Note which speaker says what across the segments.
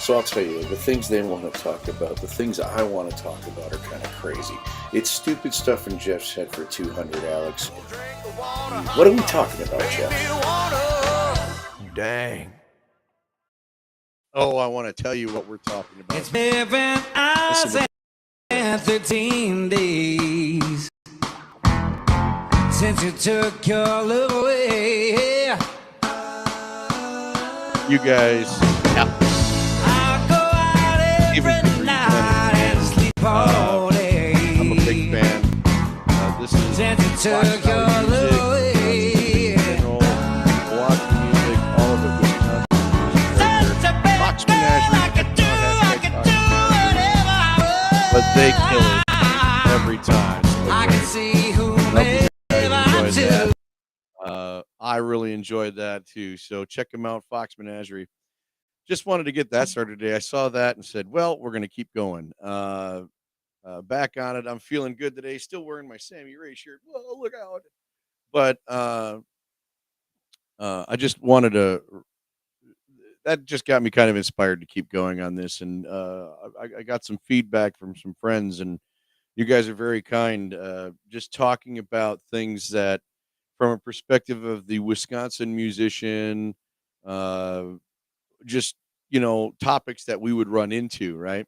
Speaker 1: So I'll tell you, the things they want to talk about, the things I want to talk about are kind of crazy. It's stupid stuff in Jeff's head for 200, Alex. What are we talking about, Jeff?
Speaker 2: Dang. Oh, I want to tell you what we're talking about.
Speaker 3: It's been hours and 13 days since you took your love away.
Speaker 2: You guys,
Speaker 3: I'll go out every night and sleep all day.
Speaker 2: I'm a big fan. This is
Speaker 3: Since you took your love away.
Speaker 2: Milwaukee music, all of it. Fox Menagerie, but they kill it every time.
Speaker 3: I can see whomever I'm to.
Speaker 2: I really enjoyed that too. So check them out, Fox Menagerie. Just wanted to get that started today. I saw that and said, well, we're going to keep going. Back on it. I'm feeling good today. Still wearing my Sammy Ray shirt. Whoa, look out. But I just wanted to, that just got me kind of inspired to keep going on this. And I got some feedback from some friends, and you guys are very kind. Just talking about things that, from a perspective of the Wisconsin musician, just, topics that we would run into, right?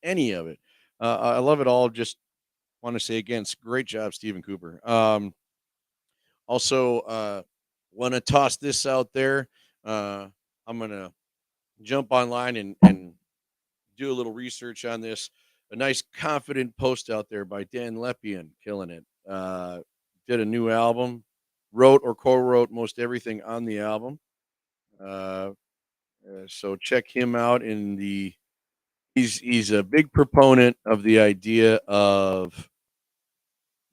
Speaker 2: Any of it. I love it all. Just want to say again, great job, Stephen Cooper. Also, want to toss this out there. I'm going to jump online and do a little research on this. A nice confident post out there by Dan Lepian, killing it. Did a new album, wrote or co-wrote most everything on the album. So check him out he's a big proponent of the idea of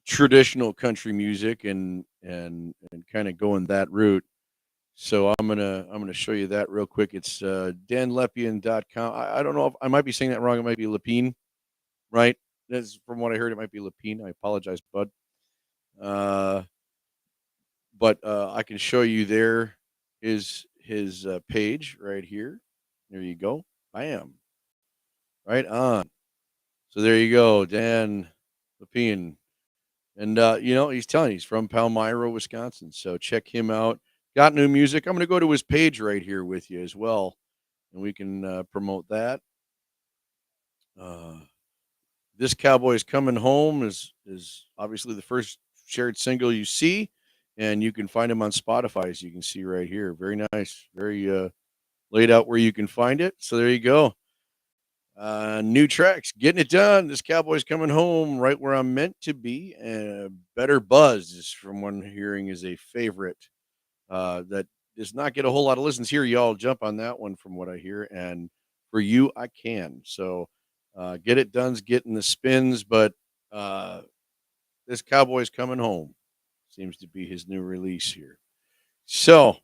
Speaker 2: traditional country music and kind of going that route. So I'm gonna show you that real quick. It's danlepian.com. I don't know if I might be saying that wrong. It might be Lepine, right? That's from what I heard. It might be Lepine. I apologize, bud. But I can show you there his page right here. There you go. Bam. Right on. So there you go, Dan Lepine. And he's telling you he's from Palmyra, Wisconsin. So check him out. Got new music. I'm going to go to his page right here with you as well, and we can promote that. This Cowboy's Coming Home is obviously the first shared single you see, and you can find him on Spotify, as you can see right here. Very nice, very laid out where you can find it. So there you go. New tracks, getting it done. This Cowboy's Coming Home, right where I'm meant to be. Better Buzz is, from what I'm hearing, is a favorite that does not get a whole lot of listens here. Y'all jump on that one from what I hear. And for you, I can. So Get It Done's getting the spins, but this Cowboy's Coming Home seems to be his new release here. So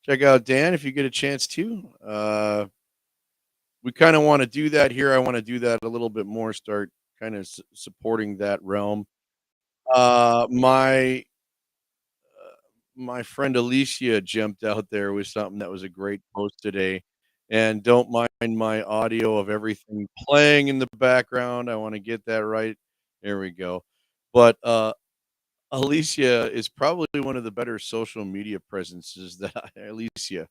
Speaker 2: check out Dan if you get a chance to. We kind of want to do that here. I want to do that a little bit more, start kind of supporting that realm. My friend Alicia jumped out there with something that was a great post today. And don't mind my audio of everything playing in the background. I want to get that right. There we go. But Alicia is probably one of the better social media presences Alicia.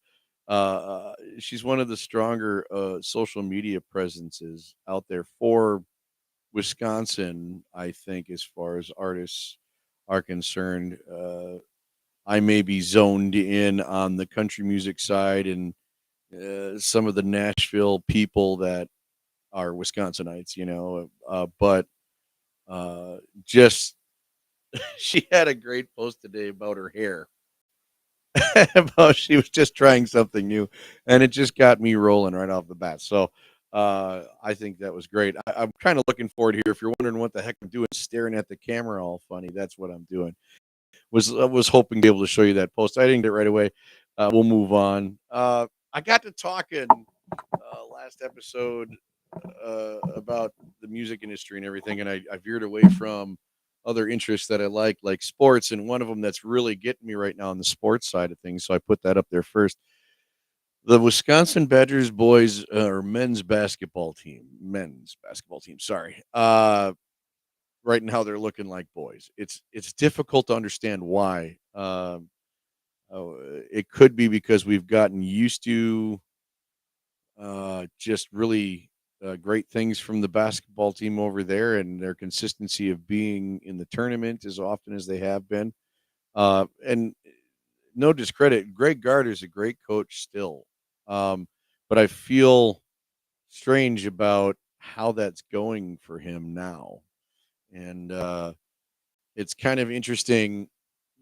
Speaker 2: She's one of the stronger social media presences out there for Wisconsin, I think, as far as artists are concerned. I may be zoned in on the country music side and some of the Nashville people that are Wisconsinites, but just she had a great post today about her hair. About she was just trying something new, and it just got me rolling right off the bat. So I think that was great. I'm kind of looking forward here. If you're wondering what the heck I'm doing, staring at the camera all funny, that's what I'm doing. I was hoping to be able to show you that post. I didn't get it right away. We'll move on. I got to talking last episode about the music industry and everything, and I veered away from other interests that I like sports, and one of them that's really getting me right now on the sports side of things. So I put that up there first. The Wisconsin Badgers boys or men's basketball team, sorry. Right now they're looking like boys. It's difficult to understand why. It could be because we've gotten used to just really great things from the basketball team over there and their consistency of being in the tournament as often as they have been. And no discredit, Greg Gardner's a great coach still. Um, but I feel strange about how that's going for him now. And it's kind of interesting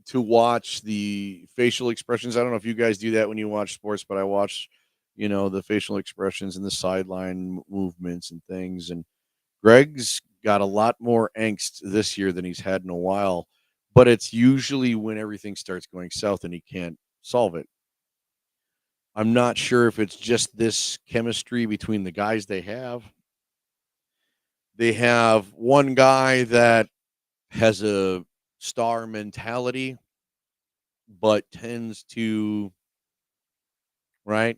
Speaker 2: to watch the facial expressions. I don't know if you guys do that when you watch sports, but I watch, the facial expressions and the sideline movements and things. And Greg's got a lot more angst this year than he's had in a while, but it's usually when everything starts going south and he can't solve it. I'm not sure if it's just this chemistry between the guys they have. They have one guy that has a star mentality, but tends to, right,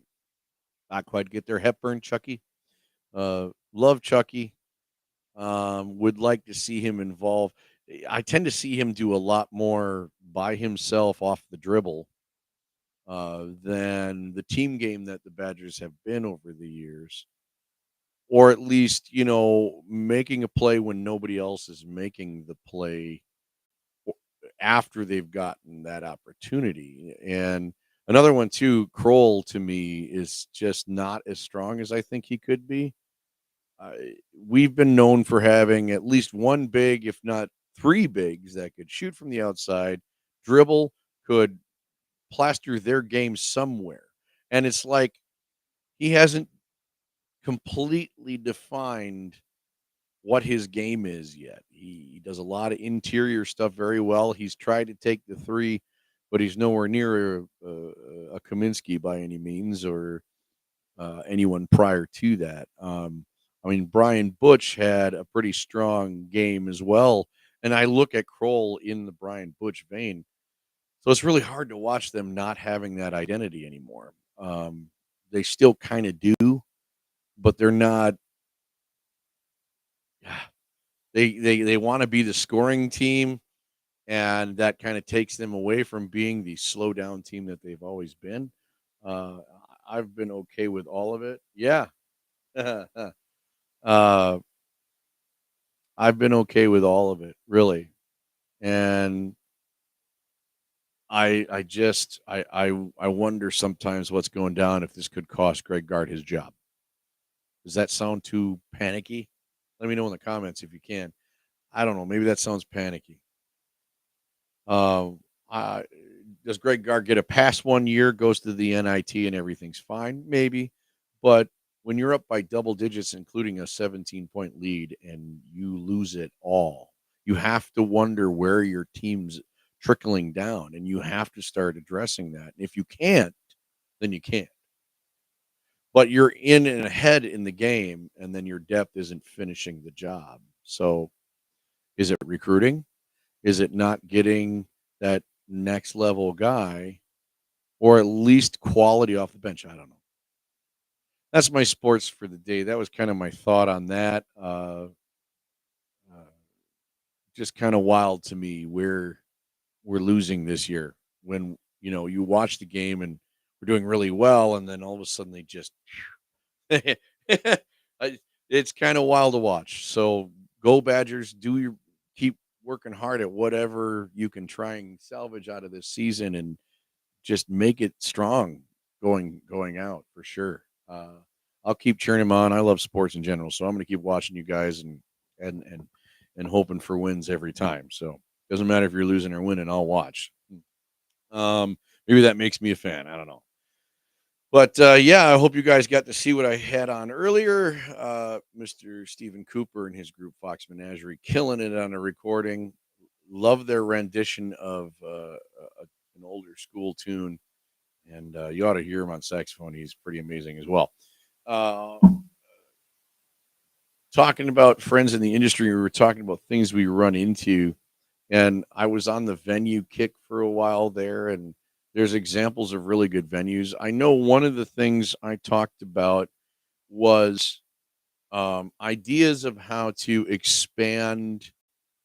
Speaker 2: not quite get their Hepburn Chucky. Love Chucky. Would like to see him involved. I tend to see him do a lot more by himself off the dribble than the team game that the Badgers have been over the years. Or at least, making a play when nobody else is making the play after they've gotten that opportunity. And another one too, Kroll to me is just not as strong as I think he could be. Uh, we've been known for having at least one big, if not three bigs, that could shoot from the outside, dribble, could plaster their game somewhere. And it's like he hasn't completely defined what his game is yet. He does a lot of interior stuff very well. He's tried to take the three, but he's nowhere near a Kaminsky by any means or anyone prior to that. I mean, Brian Butch had a pretty strong game as well. And I look at Kroll in the Brian Butch vein. So it's really hard to watch them not having that identity anymore. They still kind of do, but they're not. They want to be the scoring team, and that kind of takes them away from being the slow down team that they've always been. Uh, I've been okay with all of it. Yeah. uh, I've been okay with all of it, really. And I wonder sometimes what's going down if this could cost Greg Gard his job. Does that sound too panicky? Let me know in the comments if you can. I don't know. Maybe that sounds panicky. Um, I, does Greg Gard get a pass 1 year, goes to the NIT, and everything's fine? Maybe. But when you're up by double digits, including a 17-point lead, and you lose it all, you have to wonder where your team's trickling down, and you have to start addressing that. And if you can't, then you can't. But you're in and ahead in the game, and then your depth isn't finishing the job. So is it recruiting? Is it not getting that next level guy or at least quality off the bench? I don't know. That's my sports for the day. That was kind of my thought on that. Just kind of wild to me where we're losing this year when, you watch the game and we're doing really well. And then all of a sudden they just, it's kind of wild to watch. So go Badgers, keep working hard at whatever you can try and salvage out of this season and just make it strong going out for sure. I'll keep cheering them on. I love sports in general, so I'm going to keep watching you guys and and hoping for wins every time. So doesn't matter if you're losing or winning, I'll watch. Maybe that makes me a fan. I don't know. But yeah, I hope you guys got to see what I had on earlier. Mr. Stephen Cooper and his group Fox Menagerie killing it on a recording. Love their rendition of an older school tune, and you ought to hear him on saxophone. He's pretty amazing as well. Talking about friends in the industry, we were talking about things we run into, and I was on the venue kick for a while there, and There's examples of really good venues. I know one of the things I talked about was ideas of how to expand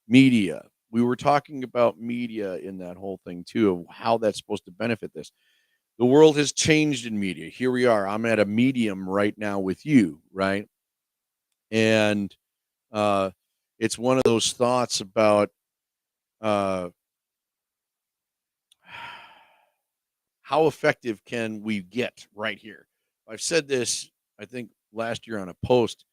Speaker 2: media. We were talking about media in that whole thing too, of how that's supposed to benefit this. The world has changed in media. Here we are. I'm at a medium right now with you, right? And uh, it's one of those thoughts about uh, how effective can we get right here? I've said this, I think, last year on a post,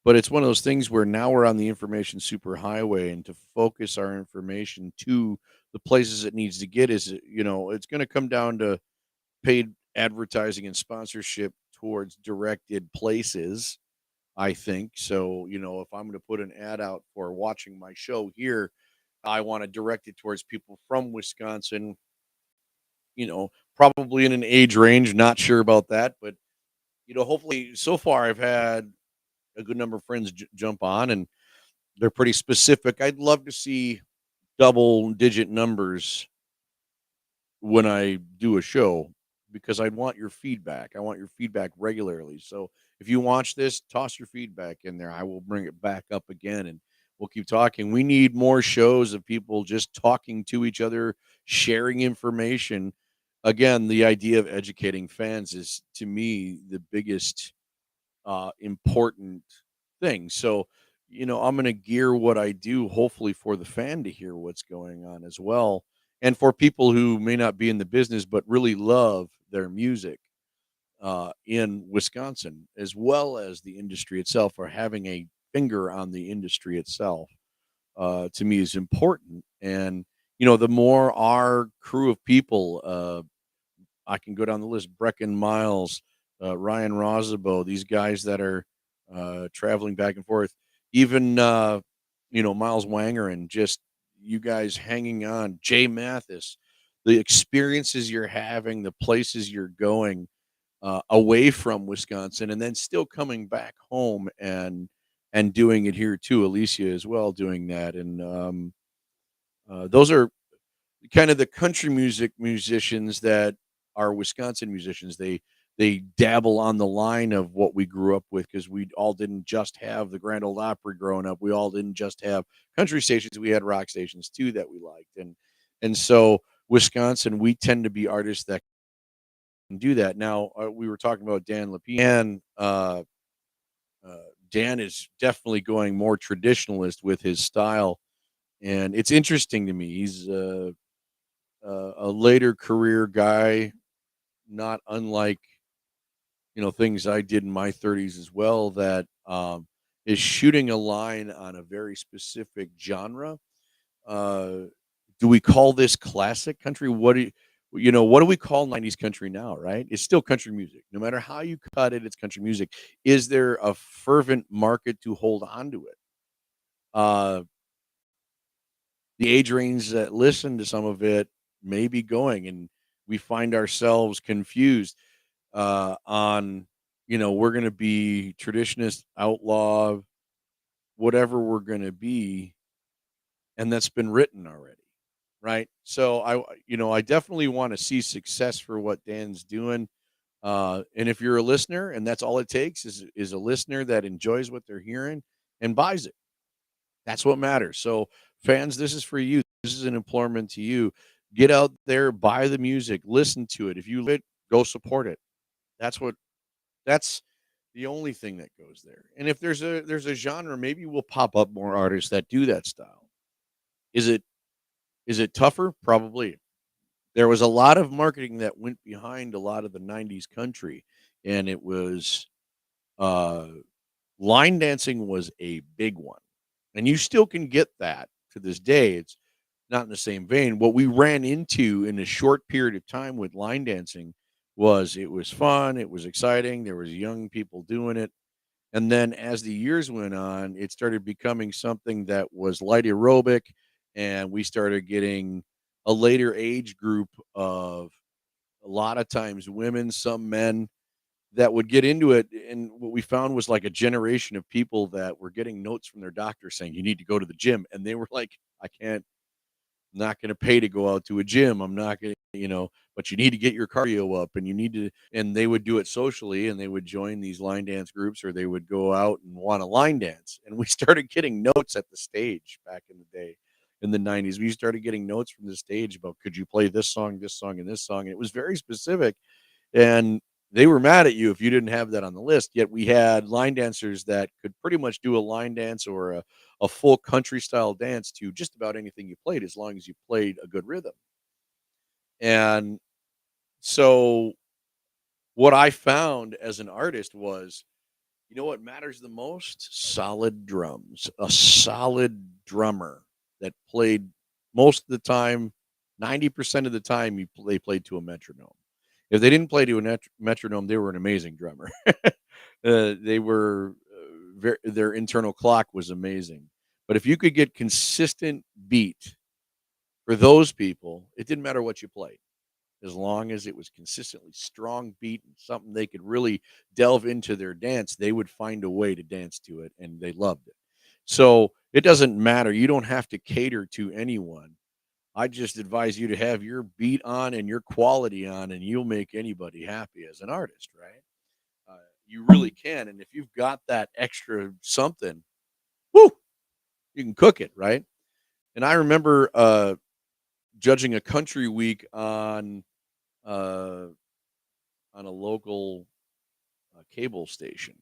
Speaker 2: but it's one of those things where now we're on the information superhighway, and to focus our information to the places it needs to get is, it's going to come down to paid advertising and sponsorship towards directed places, I think. So, if I'm going to put an ad out for watching my show here, I want to direct it towards people from Wisconsin, probably in an age range, not sure about that, but hopefully so far I've had a good number of friends jump on, and they're pretty specific. I'd love to see double digit numbers when I do a show, because I'd want your feedback. I want your feedback regularly. So if you watch this, toss your feedback in there. I will bring it back up again, and we'll keep talking. We need more shows of people just talking to each other, sharing information. Again, the idea of educating fans is, to me, the biggest important thing. So, I'm going to gear what I do, hopefully, for the fan to hear what's going on as well. And for people who may not be in the business, but really love their music in Wisconsin, as well as the industry itself, or having a finger on the industry itself, to me is important. And, the more our crew of people, I can go down the list: Brecken Miles, Ryan Rosabo, these guys that are traveling back and forth. Even Miles Wanger, and just you guys hanging on. Jay Mathis, the experiences you're having, the places you're going away from Wisconsin, and then still coming back home and doing it here too. Alicia as well doing that, and those are kind of the country music musicians that are Wisconsin musicians. They dabble on the line of what we grew up with, because we all didn't just have the Grand Ole Opry growing up. We all didn't just have country stations. We had rock stations too that we liked, and so Wisconsin, we tend to be artists that can do that. Now we were talking about Dan Lapine. Uh, Dan is definitely going more traditionalist with his style, and it's interesting to me. He's a later career guy, not unlike things I did in my 30s as well, that is shooting a line on a very specific genre. Uh, do we call this classic country? What do we call 90s country now, right? It's still country music. No matter how you cut it, it's country music. Is there a fervent market to hold on to it? Uh, the age range that listen to some of it may be going, and we find ourselves confused on, we're going to be traditionist, outlaw, whatever we're going to be, and that's been written already, right? So I definitely want to see success for what Dan's doing. And if you're a listener, and that's all it takes is a listener that enjoys what they're hearing and buys it. That's what matters. So, fans, this is for you. This is an employment to you. Get out there, buy the music, listen to it. If you live it, go support it. That's the only thing that goes there. And if there's a genre, maybe we'll pop up more artists that do that style. Is it tougher? Probably. There was a lot of marketing that went behind a lot of the 90s country, and it was uh line dancing was a big one. And you still can get that to this day. It's not in the same vein. What we ran into in a short period of time with line dancing was, it was fun, it was exciting, there was young people doing it. And then as the years went on, it started becoming something that was light aerobic, and we started getting a later age group of, a lot of times, women, some men, that would get into it. And what we found was like a generation of people that were getting notes from their doctor saying, you need to go to the gym. And they were like, I can't, not going to pay to go out to a gym. I'm not going to, but you need to get your cardio up and you need to, and they would do it socially and they would join these line dance groups or they would go out and want to line dance. And we started getting notes at the stage back in the day in the 90s. We started getting notes from the stage about, could you play this song, and this song? And it was very specific. And they were mad at you if you didn't have that on the list. Yet we had line dancers that could pretty much do a line dance or a full country style dance to just about anything you played, as long as you played a good rhythm. And so what I found as an artist was, what matters the most? Solid drums. A solid drummer that played most of the time, 90% of the time, they played to a metronome. If they didn't play to a metronome, they were an amazing drummer. They were their internal clock was amazing. But if you could get consistent beat for those people, it didn't matter what you played, as long as it was consistently strong beat and something they could really delve into their dance, they would find a way to dance to it, and they loved it. So it doesn't matter. You don't have to cater to anyone. I just advise you to have your beat on and your quality on, and you'll make anybody happy as an artist, right? You really can. And if you've got that extra something, whoo, you can cook it, right? And I remember judging a country week uh, on a local cable station.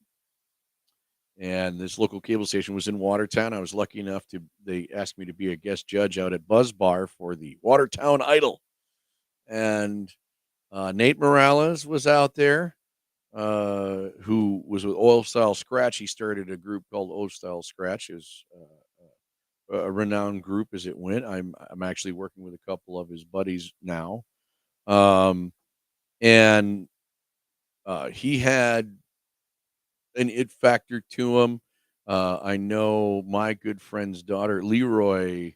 Speaker 2: And this local cable station was in Watertown. I was lucky enough they asked me to be a guest judge out at Buzz Bar for the Watertown Idol. And Nate Morales was out there, who was with Oil Style Scratch. He started a group called Oil Style Scratch. It was a renowned group as it went. I'm actually working with a couple of his buddies now. And he had an it factor to him. I know my good friend's daughter, Leroy,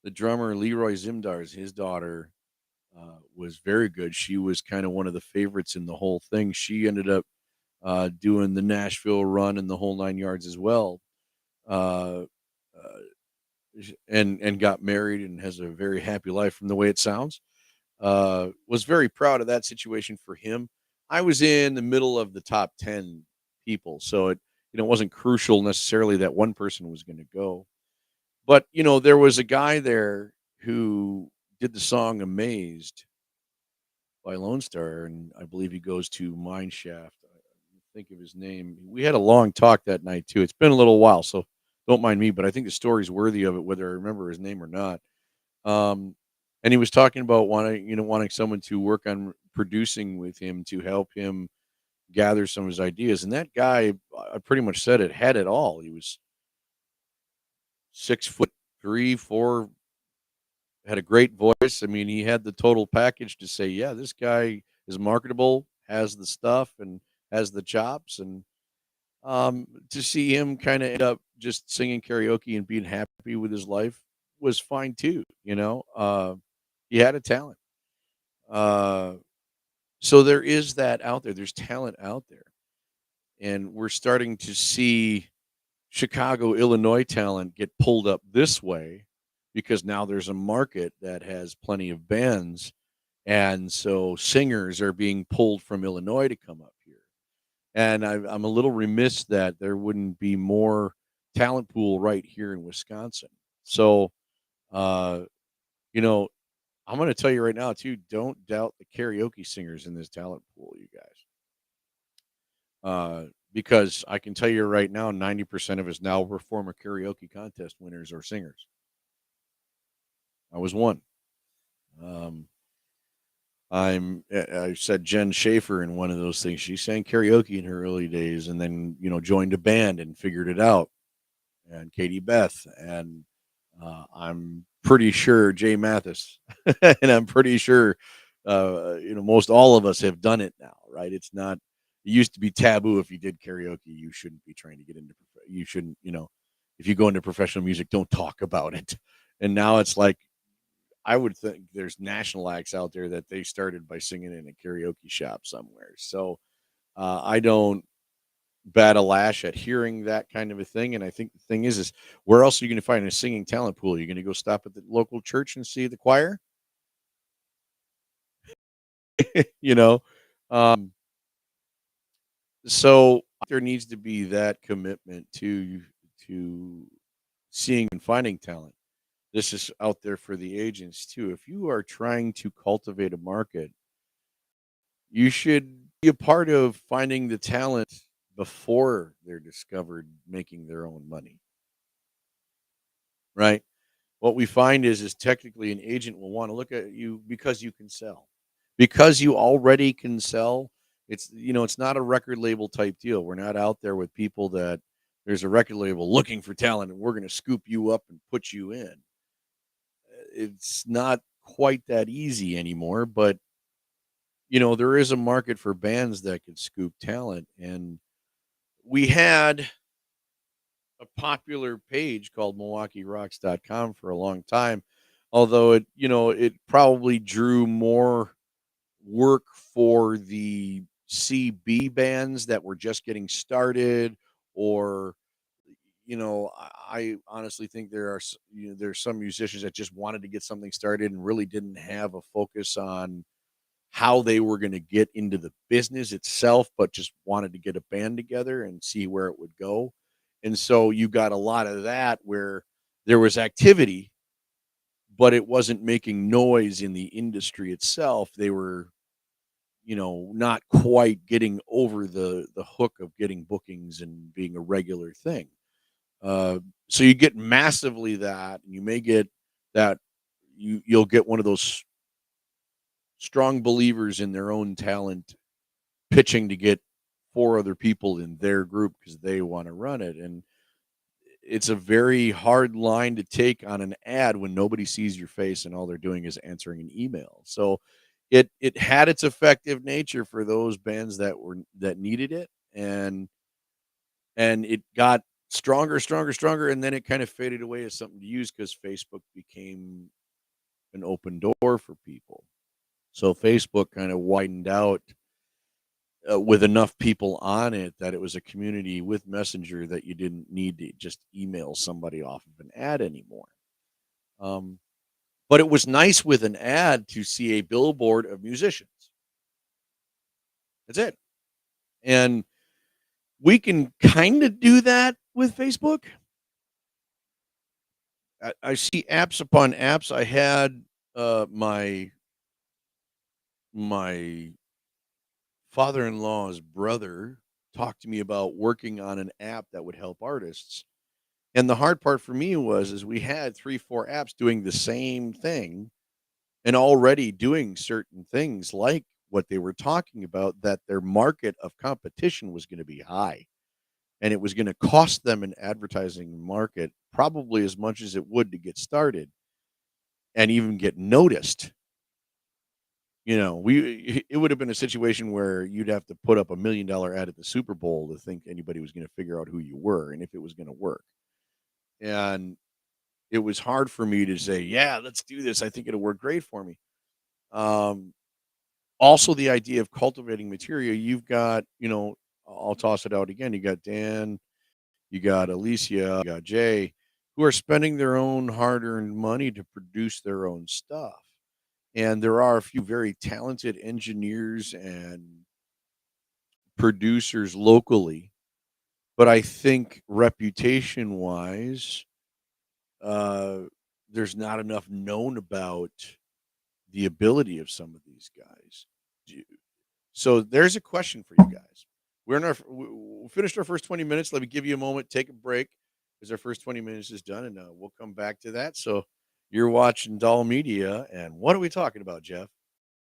Speaker 2: the drummer, Leroy Zimdar's, his daughter, was very good. She was kind of one of the favorites in the whole thing. She ended up doing the Nashville run and the whole 9 yards as well. Uh, and got married and has a very happy life from the way it sounds. Was very proud of that situation for him. I was in the middle of the top 10 people, so it wasn't crucial necessarily that one person was going to go. But there was a guy there who did the song "Amazed" by Lone Star, and I believe he goes to Mineshaft. I think of his name. We had a long talk that night too. It's been a little while, so don't mind me, but I think the story's worthy of it, whether I remember his name or not. Um, and he was talking about wanting someone to work on producing with him to help him gather some of his ideas. And that guy, I pretty much said it, had it all. He was 6'3", 4", had a great voice. I mean, he had the total package to say, yeah, this guy is marketable, has the stuff, and has the chops. And to see him kind of end up just singing karaoke and being happy with his life was fine too. He had a talent. So there is that out there. There's talent out there. And we're starting to see Chicago, Illinois talent get pulled up this way because now there's a market that has plenty of bands. And so singers are being pulled from Illinois to come up here. And I'm a little remiss that there wouldn't be more talent pool right here in Wisconsin. So, uh, I'm going to tell you right now, too, don't doubt the karaoke singers in this talent pool, you guys. Because I can tell you right now, 90% of us now were former karaoke contest winners or singers. I was one. I said Jen Schaefer in one of those things. She sang karaoke in her early days and then, joined a band and figured it out. And Katie Beth. And I'm pretty sure Jay Mathis. And I'm pretty sure, most all of us have done it now, right? It used to be taboo. If you did karaoke, you shouldn't be trying to get into, you shouldn't, if you go into professional music, don't talk about it. And now it's like, I would think there's national acts out there that they started by singing in a karaoke shop somewhere. So I don't bat a lash at hearing that kind of a thing. And I think the thing is where else are you going to find a singing talent pool? Are you going to go stop at the local church and see the choir? You know, um, so there needs to be that commitment to seeing and finding talent. This is out there for the agents too. If you are trying to cultivate a market, you should be a part of finding the talent before they're discovered making their own money, right? What we find is technically an agent will want to look at you because you can sell. Because you already can sell, it's not a record label type deal. We're not out there with people that there's a record label looking for talent and we're going to scoop you up and put you in. It's not quite that easy anymore, but there is a market for bands that could scoop talent. And we had a popular page called MilwaukeeRocks.com for a long time, although it probably drew more work for the CB bands that were just getting started, or I honestly think there's some musicians that just wanted to get something started and really didn't have a focus on how they were going to get into the business itself, but just wanted to get a band together and see where it would go. And so you got a lot of that where there was activity, but it wasn't making noise in the industry itself. They were, not quite getting over the hook of getting bookings and being a regular thing. So you get massively that, and you may get that you'll get one of those strong believers in their own talent pitching to get 4 other people in their group because they want to run it. And it's a very hard line to take on an ad when nobody sees your face and all they're doing is answering an email. So it had its effective nature for those bands that needed it, and it got stronger, stronger, stronger, and then it kind of faded away as something to use because Facebook became an open door for people. So Facebook kind of widened out with enough people on it that it was a community with Messenger that you didn't need to just email somebody off of an ad anymore. Um, but it was nice with an ad to see a billboard of musicians. That's it. And we can kind of do that with Facebook. I see apps upon apps. I had my father-in-law's brother talk to me about working on an app that would help artists. And the hard part for me is we had 3, 4 apps doing the same thing and already doing certain things like what they were talking about, that their market of competition was going to be high. And it was going to cost them an advertising market probably as much as it would to get started and even get noticed. It would have been a situation where you'd have to put up $1 million ad at the Super Bowl to think anybody was going to figure out who you were and if it was going to work. And it was hard for me to say, yeah, let's do this. I think it'll work great for me. Also the idea of cultivating material, you've got, I'll toss it out again. You got Dan, you got Alicia, you got Jay, who are spending their own hard-earned money to produce their own stuff. And there are a few very talented engineers and producers locally, but I think reputation-wise, uh, there's not enough known about the ability of some of these guys. So there's a question for you guys. We finished our first 20 minutes. Let me give you a moment, take a break, because our first 20 minutes is done, and we'll come back to that. So you're watching DAHL Media, and what are we talking about, Jeff?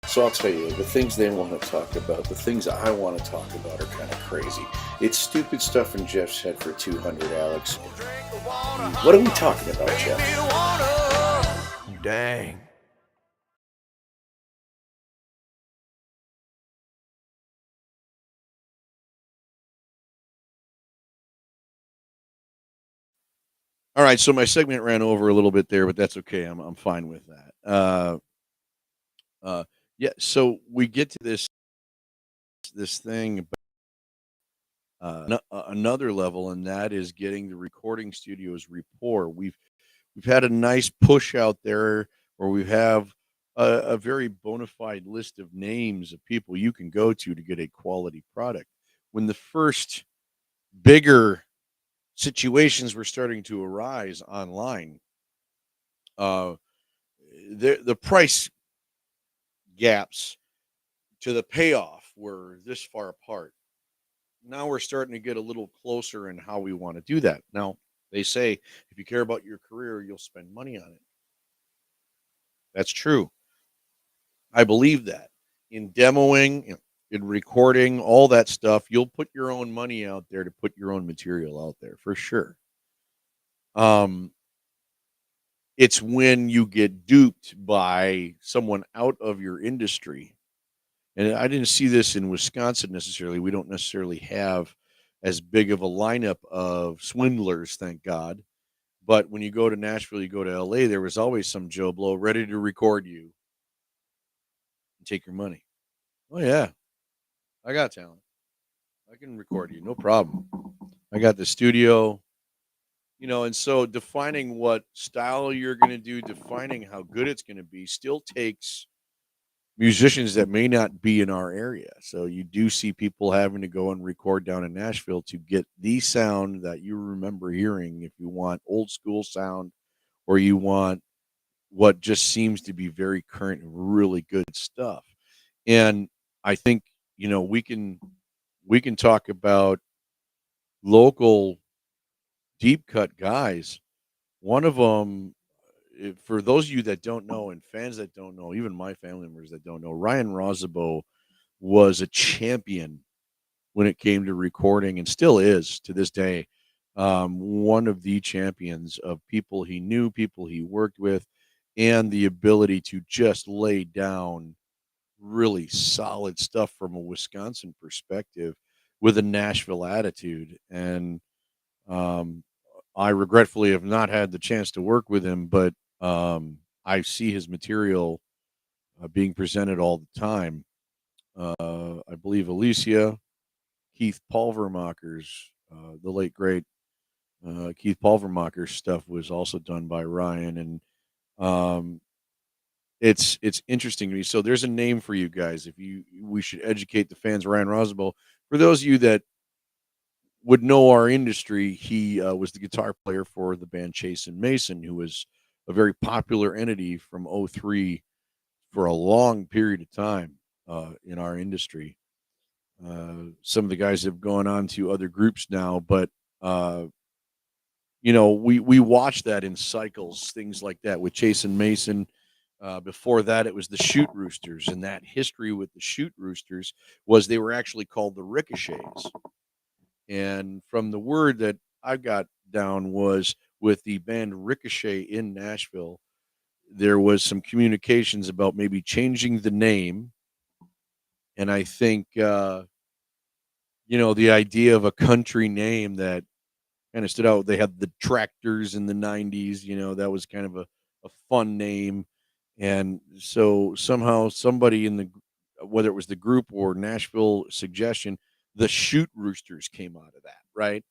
Speaker 1: So I'll tell you, the things they want to talk about, the things I want to talk about are kind of crazy. It's stupid stuff in Jeff's head for 200, Alex. What are we talking about, Jeff?
Speaker 3: Dang.
Speaker 2: All right, so my segment ran over a little bit there, but that's okay. I'm fine with that. Yeah, so we get to this thing another level, and that is getting the recording studios rapport. We've had a nice push out there where we have a very bona fide list of names of people you can go to get a quality product. When the first bigger situations were starting to arise online, uh, the price gaps to the payoff were this far apart. Now we're starting to get a little closer in how we want to do that. Now, they say if you care about your career, you'll spend money on it. That's true. I believe that. In demoing, in recording, all that stuff, you'll put your own money out there to put your own material out there for sure. Um, it's when you get duped by someone out of your industry. And I didn't see this in Wisconsin necessarily. We don't necessarily have as big of a lineup of swindlers, thank God. But when you go to Nashville, you go to LA, there was always some Joe Blow ready to record you and take your money. Oh, yeah, I got talent. I can record you, no problem. I got the studio, and so defining what style you're going to do, defining how good it's going to be still takes musicians that may not be in our area. So you do see people having to go and record down in Nashville to get the sound that you remember hearing if you want old school sound or you want what just seems to be very current and really good stuff. And I think, we can talk about local deep cut guys. One of them, for those of you that don't know and fans that don't know, even my family members that don't know, Ryan Rosabo was a champion when it came to recording and still is to this day. One of the champions of people he knew, people he worked with, and the ability to just lay down really solid stuff from a Wisconsin perspective with a Nashville attitude. And um, I regretfully have not had the chance to work with him, but I see his material being presented all the time. I believe Alicia, Keith Pulvermacher's, the late great Keith Pulvermacher's stuff was also done by Ryan, and um, it's interesting to me. So there's a name for you guys. We should educate the fans. Ryan Rosabo. For those of you that would know our industry, he was the guitar player for the band Chase and Mason, who was a very popular entity from '03 for a long period of time in our industry. Some of the guys have gone on to other groups now, but uh, we watch that in cycles, things like that with Chase and Mason. Before that, it was the Shoot Roosters, and that history with the Shoot Roosters was they were actually called the Ricochets. And from the word that I got down was with the band Ricochet in Nashville, there was some communications about maybe changing the name. And I think, the idea of a country name that kind of stood out. They had the Tractors in the '90s, that was kind of a fun name. And so somehow somebody whether it was the group or Nashville suggestion, the Shoot Roosters came out of that, right?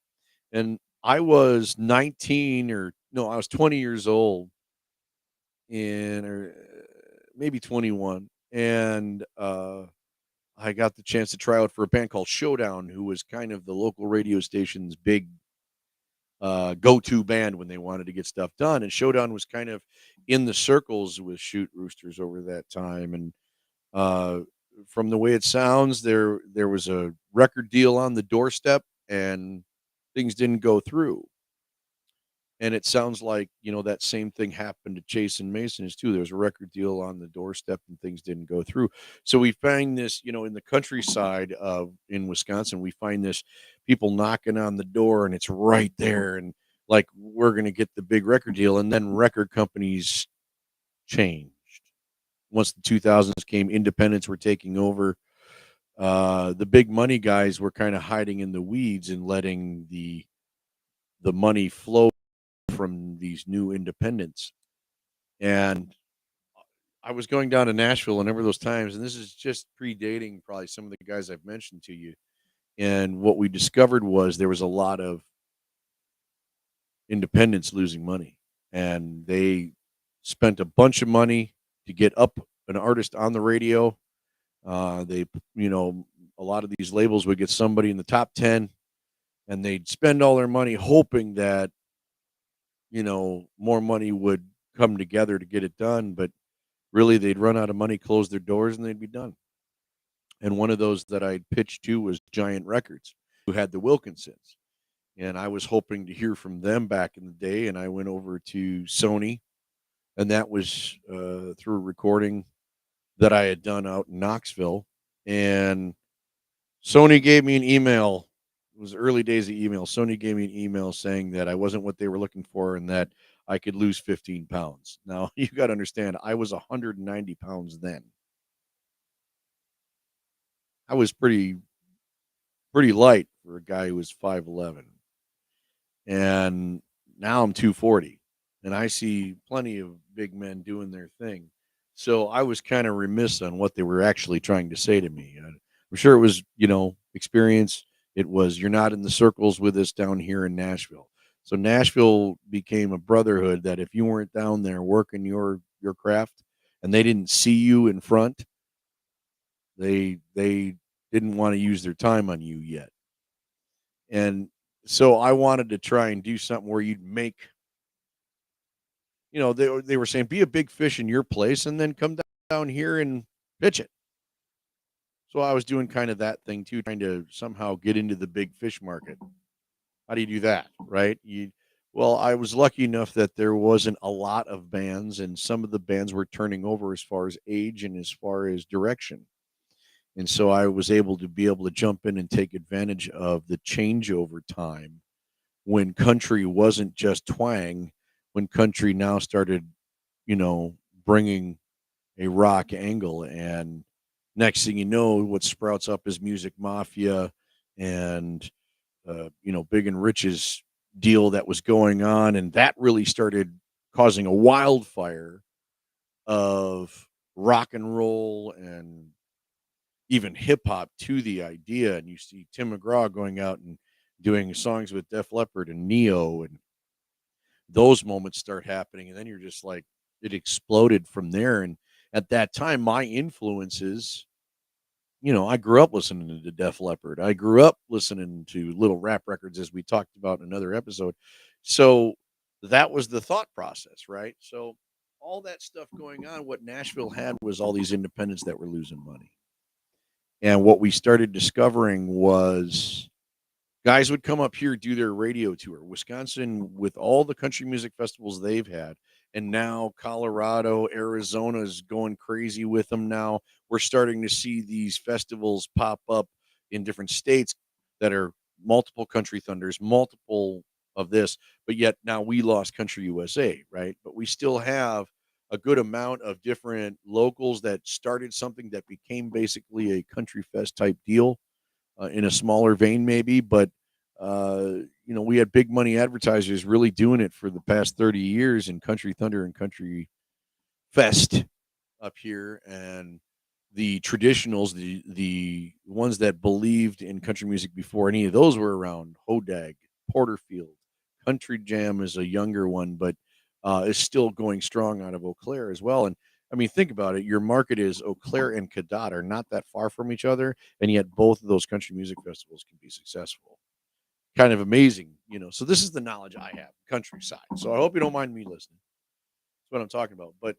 Speaker 2: And I was 19 or no, I was 20 years old or maybe 21. And I got the chance to try out for a band called Showdown, who was kind of the local radio station's big go-to band when they wanted to get stuff done. And Showdown was kind of in the circles with Shoot Roosters over that time. And uh, from the way it sounds, there was a record deal on the doorstep, and things didn't go through. And it sounds like, that same thing happened to Chase and Masons too. There was a record deal on the doorstep and things didn't go through. So we find this, in the countryside in Wisconsin, we find this people knocking on the door and it's right there. And like, we're going to get the big record deal. And then record companies changed. Once the 2000s came, independents were taking over. The big money guys were kind of hiding in the weeds and letting the money flow from these new independents. And I was going down to Nashville and over those times, and this is just predating probably some of the guys I've mentioned to you. And what we discovered was there was a lot of independents losing money, and they spent a bunch of money to get up an artist on the radio. They, you know, a lot of these labels would get somebody in the top 10, and they'd spend all their money hoping that, you know, more money would come together to get it done. But really, they'd run out of money, close their doors, and they'd be done. And one of those that I pitched to was Giant Records, who had the Wilkinsons. And I was hoping to hear from them back in the day. And I went over to Sony, and that was through a recording that I had done out in Knoxville. And Sony gave me an email. It was early days of email. Sony gave me an email saying that I wasn't what they were looking for and that I could lose 15 pounds. Now, you got to understand, I was 190 pounds then. I was pretty light for a guy who was 5'11". And now I'm 240. And I see plenty of big men doing their thing. So I was kind of remiss on what they were actually trying to say to me. I'm sure it was, you know, experience. It was, you're not in the circles with us down here in Nashville. So Nashville became a brotherhood that if you weren't down there working your craft and they didn't see you in front, they didn't want to use their time on you yet. And so I wanted to try and do something where you'd make, you know, they were saying, be a big fish in your place and then come down here and pitch it. So I was doing kind of that thing too, trying to somehow get into the big fish market. How do you do that, right? Well, I was lucky enough that there wasn't a lot of bands, and some of the bands were turning over as far as age and as far as direction. And so I was able to jump in and take advantage of the changeover time when country wasn't just twang, when country now started, you know, bringing a rock angle. And next thing you know, what sprouts up is Music Mafia and, you know, Big and Rich's deal that was going on. And that really started causing a wildfire of rock and roll and even hip hop to the idea. And you see Tim McGraw going out and doing songs with Def Leppard and Neo, and those moments start happening. And then you're just like, it exploded from there. And at that time, my influences, you know, I grew up listening to Def Leppard. I grew up listening to Little Rap Records, as we talked about in another episode. So that was the thought process, right? So all that stuff going on, what Nashville had was all these independents that were losing money. And what we started discovering was guys would come up here, do their radio tour. Wisconsin, with all the country music festivals they've had, and now Colorado, Arizona's going crazy with them now. We're starting to see these festivals pop up in different states that are multiple Country Thunders, multiple of this, but yet now we lost Country USA, right? But we still have a good amount of different locals that started something that became basically a country fest type deal in a smaller vein, maybe. But, you know, we had big money advertisers really doing it for the past 30 years in Country Thunder and Country Fest up here. And the traditionals, the ones that believed in country music before any of those were around, Hodag, Porterfield, Country Jam is a younger one, but is still going strong out of Eau Claire as well. And I mean, think about it. Your market is Eau Claire and Cadott are not that far from each other, and yet both of those country music festivals can be successful. Kind of amazing, you know. So this is the knowledge I have, countryside. So I hope you don't mind me listening. That's what I'm talking about. But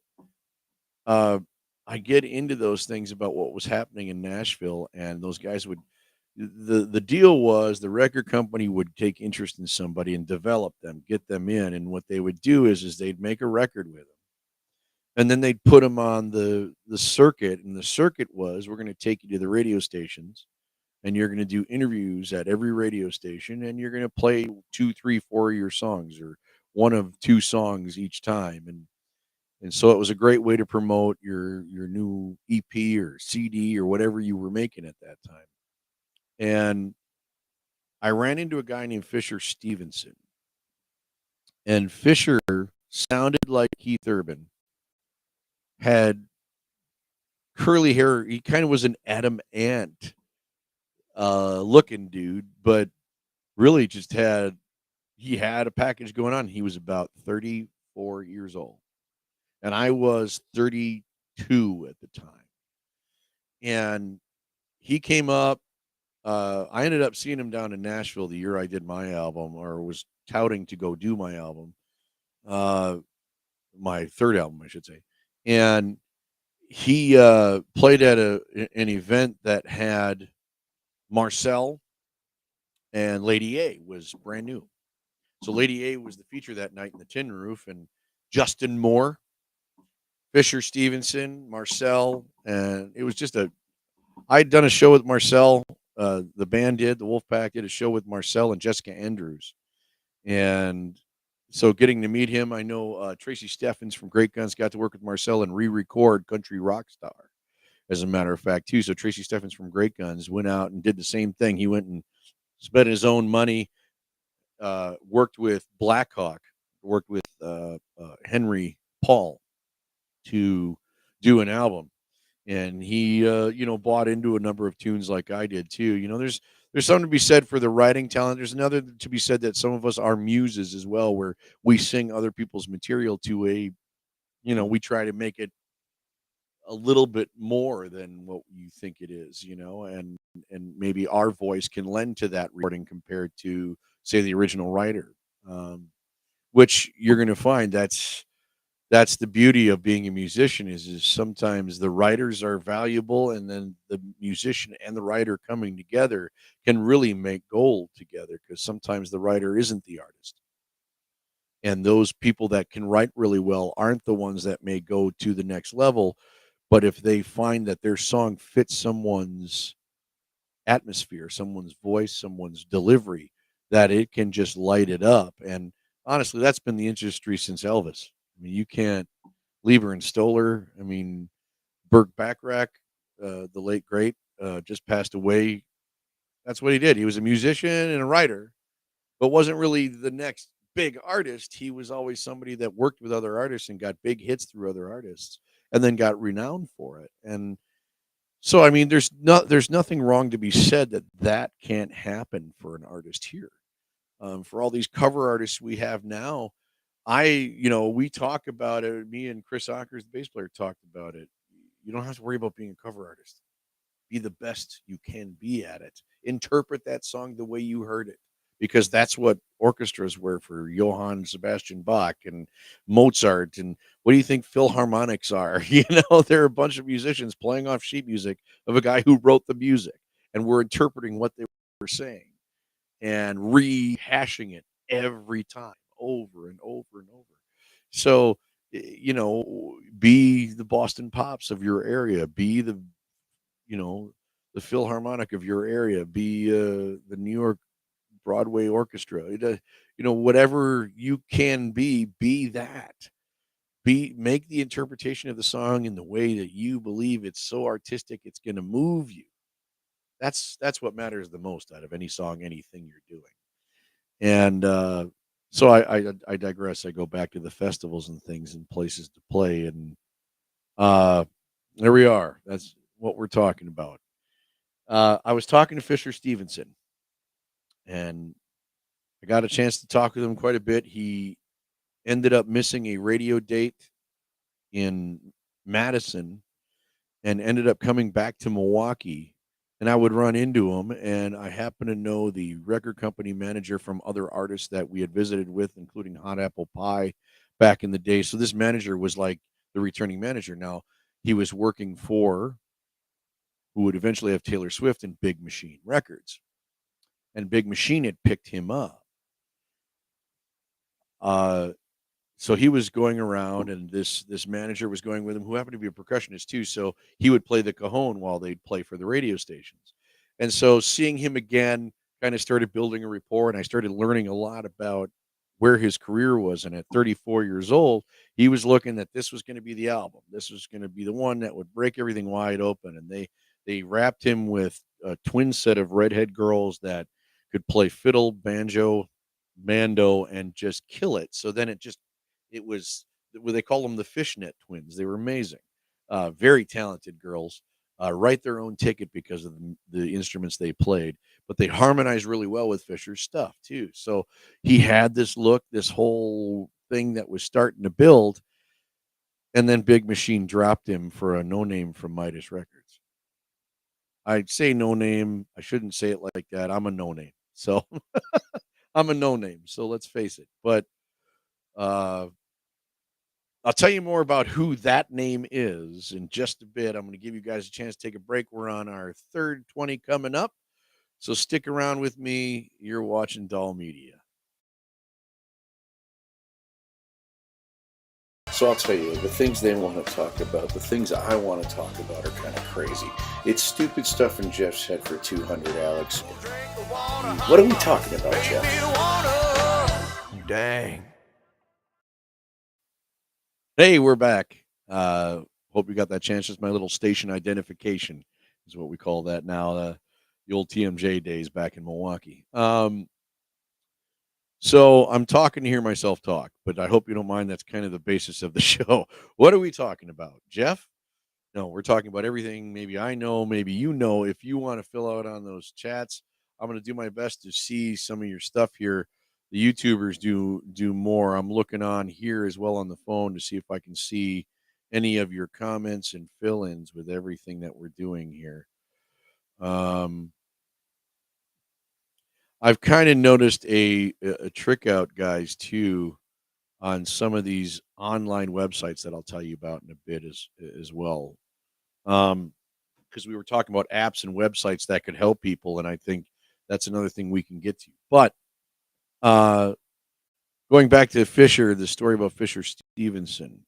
Speaker 2: I get into those things about what was happening in Nashville, and those guys would. The deal was the record company would take interest in somebody and develop them, get them in, and what they would do is they'd make a record with them, and then they'd put them on the circuit. And the circuit was, we're going to take you to the radio stations, and you're going to do interviews at every radio station, and you're going to play 2, 3, 4 of your songs, or one of 2 songs each time. And so it was a great way to promote your new EP or CD or whatever you were making at that time. And I ran into a guy named Fisher Stevenson, and Fisher sounded like Keith Urban, had curly hair. He kind of was an Adam Ant looking dude, but really just he had a package going on. He was about 34 years old, and I was 32 at the time. And he came up. I ended up seeing him down in Nashville the year I did my album, or was touting to go do my album, uh, my third album, I should say. And he played at an event that had Marcel and Lady A was brand new. So Lady A was the feature that night in the Tin Roof, and Justin Moore, Fisher Stevenson, Marcel, and it was just I'd done a show with Marcel. The band did, the Wolfpack did a show with Marcel and Jessica Andrews, and so getting to meet him, I know Tracy Steffens from Great Guns got to work with Marcel and re-record "Country Rock Star," as a matter of fact, too. So Tracy Steffens from Great Guns went out and did the same thing. He went and spent his own money, worked with Blackhawk, worked with Henry Paul to do an album, and he bought into a number of tunes like I did too. There's something to be said for the writing talent. There's another to be said that some of us are muses as well, where we sing other people's material to we try to make it a little bit more than what you think it is, and maybe our voice can lend to that recording compared to, say, the original writer, which you're going to find that's the beauty of being a musician is sometimes the writers are valuable, and then the musician and the writer coming together can really make gold together, because sometimes the writer isn't the artist, and those people that can write really well aren't the ones that may go to the next level. But if they find that their song fits someone's atmosphere, someone's voice, someone's delivery, that it can just light it up. And honestly, that's been the industry since Elvis. I mean, you can't Lieber and Stoller. I mean, Burt Bacharach, the late great, just passed away. That's what he did. He was a musician and a writer, but wasn't really the next big artist. He was always somebody that worked with other artists and got big hits through other artists, and then got renowned for it. And so, I mean, there's nothing wrong to be said that can't happen for an artist here. For all these cover artists we have now, we talk about it. Me and Chris Ockers, the bass player, talked about it. You don't have to worry about being a cover artist. Be the best you can be at it. Interpret that song the way you heard it, because that's what orchestras were for Johann Sebastian Bach and Mozart. And what do you think philharmonics are? They're a bunch of musicians playing off sheet music of a guy who wrote the music, and we're interpreting what they were saying and rehashing it every time over and over and over. So, be the Boston Pops of your area, be you know, the Philharmonic of your area, be the New York Broadway Orchestra, whatever you can be that. Make the interpretation of the song in the way that you believe it's so artistic it's going to move you. That's what matters the most out of any song, anything you're doing. And so I digress. I go back to the festivals and things and places to play, and there we are. That's what we're talking about. I was talking to Fisher Stevenson, and I got a chance to talk with him quite a bit. He ended up missing a radio date in Madison and ended up coming back to Milwaukee. And I would run into him, and I happen to know the record company manager from other artists that we had visited with, including Hot Apple Pie back in the day. So this manager was like the returning manager. Now, he was working for who would eventually have Taylor Swift and Big Machine Records. And Big Machine had picked him up. So he was going around, and this manager was going with him, who happened to be a percussionist too. So he would play the cajon while they'd play for the radio stations. And so seeing him again kind of started building a rapport, and I started learning a lot about where his career was. And at 34 years old, he was looking that this was going to be the album. This was going to be the one that would break everything wide open. And they wrapped him with a twin set of redhead girls that could play fiddle, banjo, mando, and just kill it. So then it was, they call them the Fishnet twins. They were amazing, very talented girls. write their own ticket because of the instruments they played, but they harmonized really well with Fisher's stuff too. So he had this look, this whole thing that was starting to build, and then Big Machine dropped him for a no name from Midas Records. I'd say no name. I shouldn't say it like that. I'm a no name. So I'm a no name. So let's face it. But uh, I'll tell you more about who that name is in just a bit. I'm going to give you guys a chance to take a break. We're on our third 20 coming up. So stick around with me. You're watching DAHL Media.
Speaker 1: So I'll tell you, the things they want to talk about, the things I want to talk about are kind of crazy. It's stupid stuff in Jeff's head for 200, Alex. What are we talking about, Jeff?
Speaker 3: Dang.
Speaker 2: Hey, we're back. Hope you got that chance. It's my little station identification is what we call that now. The old TMJ days back in Milwaukee. So I'm talking to hear myself talk, but I hope you don't mind. That's kind of the basis of the show. What are we talking about, Jeff? No, we're talking about everything. Maybe I know, maybe you know. If you want to fill out on those chats, I'm going to do my best to see some of your stuff here. The YouTubers do more. I'm looking on here as well on the phone to see if I can see any of your comments and fill-ins with everything that we're doing here. I've kind of noticed a trick out, guys, too, on some of these online websites that I'll tell you about in a bit as well. Because we were talking about apps and websites that could help people, and I think that's another thing we can get to. But going back to Fisher, the story about Fisher Stevenson.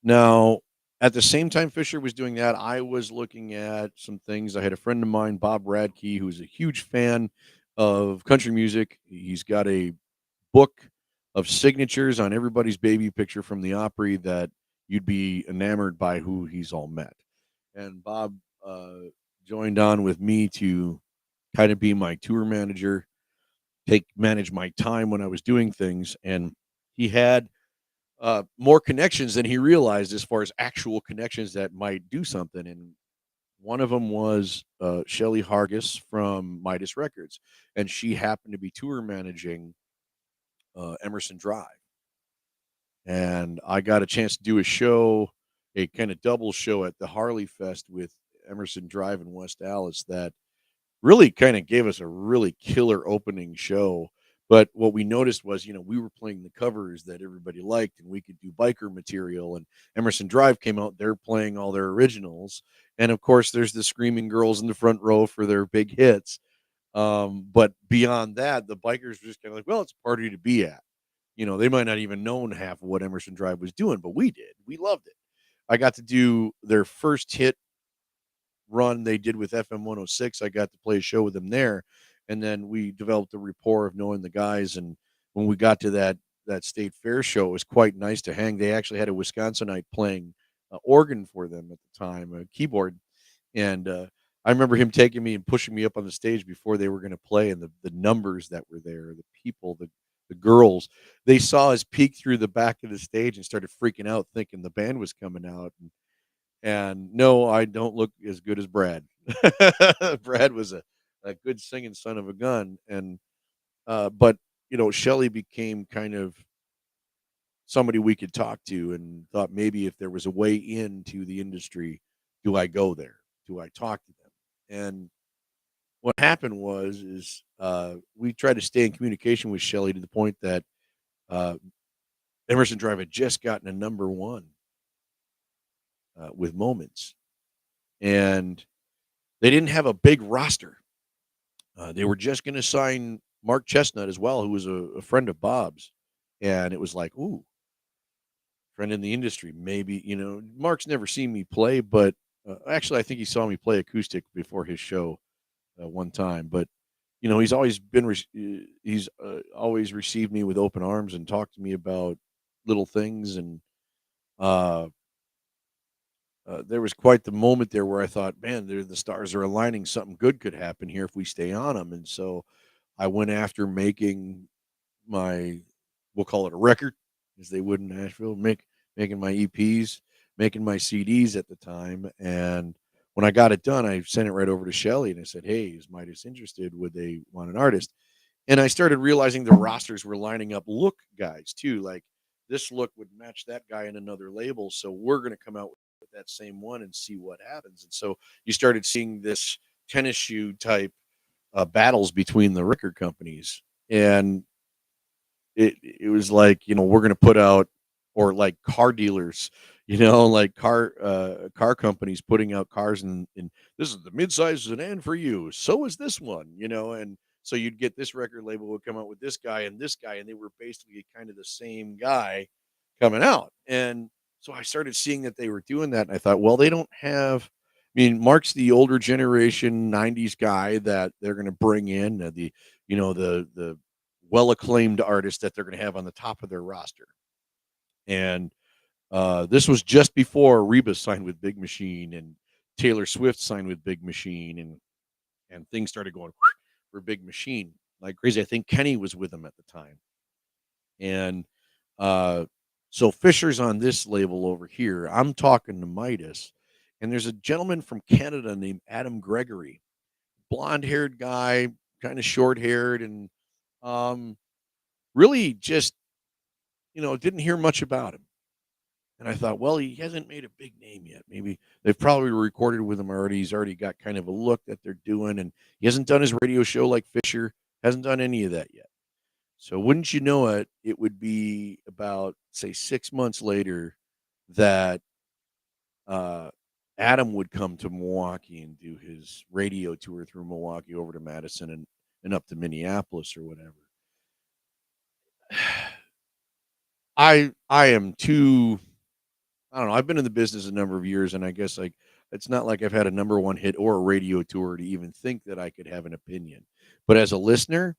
Speaker 2: Now, at the same time Fisher was doing that, I was looking at some things. I had a friend of mine, Bob Radke, who's a huge fan of country music. He's got a book of signatures on everybody's baby picture from the Opry that you'd be enamored by who he's all met. And Bob joined on with me to kind of be my tour manager, manage my time when I was doing things. And he had more connections than he realized as far as actual connections that might do something. And one of them was Shelly Hargis from Midas Records, and she happened to be tour managing Emerson Drive. And I got a chance to do a show, a kind of double show at the Harley Fest with Emerson Drive in West Dallas that really kind of gave us a really killer opening show. But what we noticed was, we were playing the covers that everybody liked, and we could do biker material. And Emerson Drive came out, they're playing all their originals. And of course, there's the screaming girls in the front row for their big hits. But beyond that, the bikers were just kind of like, well, it's a party to be at. They might not even known half of what Emerson Drive was doing, but we did. We loved it. I got to do their first hit run they did with FM 106. I got to play a show with them there, and then we developed a rapport of knowing the guys. And when we got to that state fair show, it was quite nice to hang. They actually had a Wisconsinite playing organ for them at the time, a keyboard, and I remember him taking me and pushing me up on the stage before they were going to play, and the numbers that were there, the people, the girls, they saw us peek through the back of the stage and started freaking out, thinking the band was coming out. And no, I don't look as good as Brad. Brad was a good singing son of a gun. And, but, Shelly became kind of somebody we could talk to, and thought maybe if there was a way into the industry, do I go there? Do I talk to them? And what happened is we tried to stay in communication with Shelly to the point that Emerson Drive had just gotten a number one with Moments, and they didn't have a big roster. They were just going to sign Mark Chestnut as well, who was a friend of Bob's, and it was like, ooh, friend in the industry. Maybe, Mark's never seen me play, but actually, I think he saw me play acoustic before his show one time. But he's always he's always received me with open arms and talked to me about little things. And there was quite the moment there where I thought, man, the stars are aligning. Something good could happen here if we stay on them. And so I went after making we'll call it a record, as they would in Nashville, making my EPs, making my CDs at the time. And when I got it done, I sent it right over to Shelly and I said, "Hey, is Midas interested? Would they want an artist?" And I started realizing the rosters were lining up look guys too. Like this look would match that guy in another label. So we're going to come out with that same one and see what happens. And so you started seeing this tennis shoe type battles between the record companies. And it was like, we're going to put out, or like car dealers, like car companies putting out cars, and this is the midsize sedan for you. So is this one, and so you'd get this record label would come out with this guy, and they were basically kind of the same guy coming out. And so I started seeing that they were doing that, and I thought, well, they don't have. I mean, Mark's the older generation '90s guy that they're going to bring in, the well acclaimed artist that they're going to have on the top of their roster. And this was just before Reba signed with Big Machine and Taylor Swift signed with Big Machine, and things started going for Big Machine like crazy. I think Kenny was with them at the time. And so Fisher's on this label over here. I'm talking to Midas, and there's a gentleman from Canada named Adam Gregory, blonde-haired guy, kind of short-haired, and really just, didn't hear much about him. And I thought, well, he hasn't made a big name yet. Maybe they've probably recorded with him already. He's already got kind of a look that they're doing, and he hasn't done his radio show like Fisher, hasn't done any of that yet. So wouldn't you know it, it would be about, say, 6 months later that Adam would come to Milwaukee and do his radio tour through Milwaukee over to Madison and up to Minneapolis or whatever. I am too, I don't know. I've been in the business a number of years, and I guess like it's not like I've had a number one hit or a radio tour to even think that I could have an opinion. But as a listener,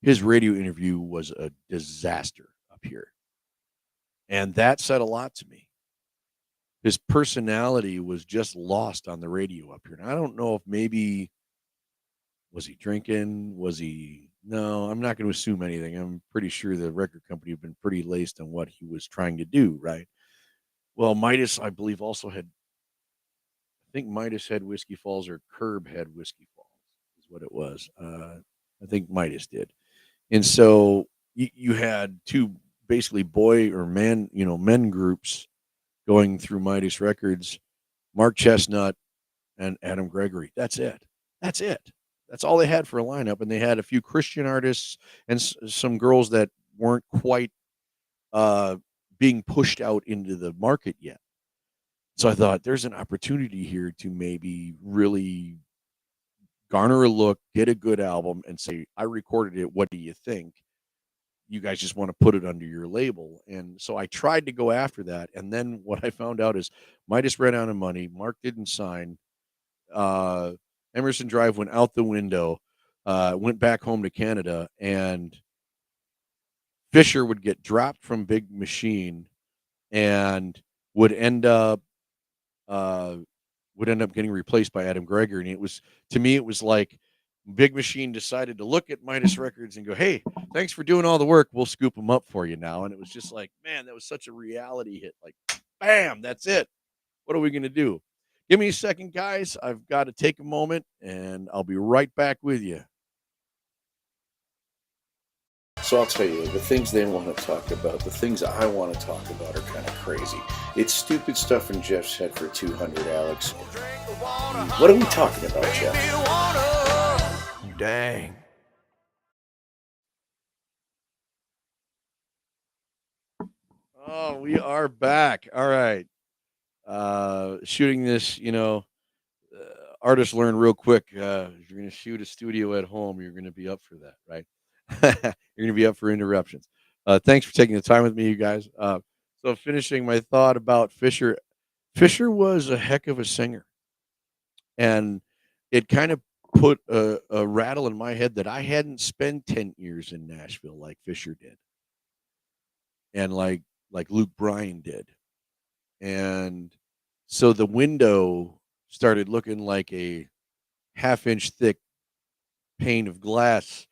Speaker 2: his radio interview was a disaster up here. And that said a lot to me. His personality was just lost on the radio up here. And I don't know if maybe, was he drinking? No, I'm not going to assume anything. I'm pretty sure the record company had been pretty laced on what he was trying to do, right? Well, Midas, I believe, I think Midas had Whiskey Falls, or Curb had Whiskey Falls, is what it was. I think Midas did. And so you had two basically men groups going through Midas Records, Mark Chestnut and Adam Gregory. That's it. That's all they had for a lineup. And they had a few Christian artists and some girls that weren't quite being pushed out into the market yet. So I thought there's an opportunity here to maybe really garner a look, get a good album, and say, I recorded it. What do you think? You guys just want to put it under your label. And so I tried to go after that. And then what I found out is Midas ran out of money. Mark didn't sign. Emerson Drive went out the window, went back home to Canada, and Fisher would get dropped from Big Machine and would end up getting replaced by Adam Gregory. And it was like Big Machine decided to look at Midas Records and go, hey, thanks for doing all the work. We'll scoop them up for you now. And it was just like, man, that was such a reality hit. Like, bam, that's it. What are we going to do? Give me a second, guys. I've got to take a moment, and I'll be right back with you.
Speaker 1: So I'll tell you, the things they want to talk about, the things I want to talk about are kind of crazy. It's stupid stuff in Jeff's head for 200, Alex. What are we talking about, Jeff?
Speaker 3: Dang.
Speaker 2: Oh, we are back. All right. Shooting this, artists learn real quick. If you're going to shoot a studio at home, you're going to be up for that, right? You're going to be up for interruptions. Thanks for taking the time with me, you guys. So finishing my thought about Fisher. Fisher was a heck of a singer. And it kind of put a rattle in my head that I hadn't spent 10 years in Nashville like Fisher did. And like Luke Bryan did. And so the window started looking like a half-inch thick pane of glass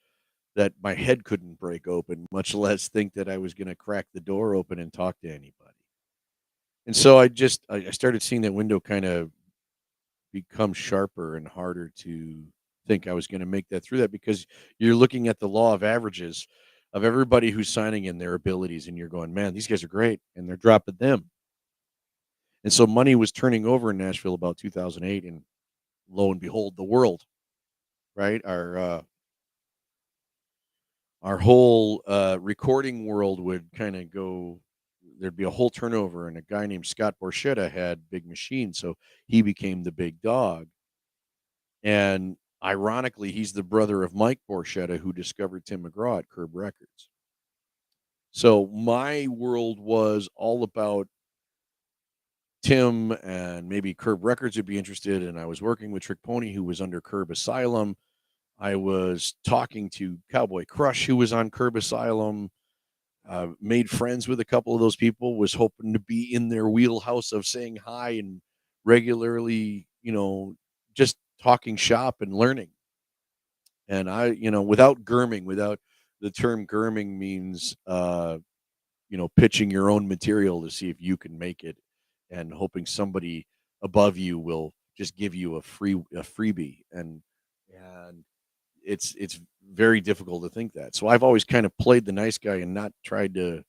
Speaker 2: that my head couldn't break open, much less think that I was going to crack the door open and talk to anybody. And so I started seeing that window kind of become sharper and harder to think I was going to make that through that, because you're looking at the law of averages of everybody who's signing in their abilities, and you're going, man, these guys are great, and they're dropping them. And so money was turning over in Nashville about 2008, and lo and behold, the world, right? Our whole recording world would kind of go. There'd be a whole turnover, and a guy named Scott Borchetta had Big Machine, so he became the big dog. And ironically, he's the brother of Mike Borchetta, who discovered Tim McGraw at Curb Records. So my world was all about Tim, and maybe Curb Records would be interested. And I was working with Trick Pony, who was under Curb Asylum. I was talking to Cowboy Crush, who was on Curb Asylum. Made friends with a couple of those people. Was hoping to be in their wheelhouse of saying hi and regularly, just talking shop and learning. And without germing, without the term germing means, pitching your own material to see if you can make it, and hoping somebody above you will just give you a freebie. And it's very difficult to think that. So I've always kind of played the nice guy and not tried to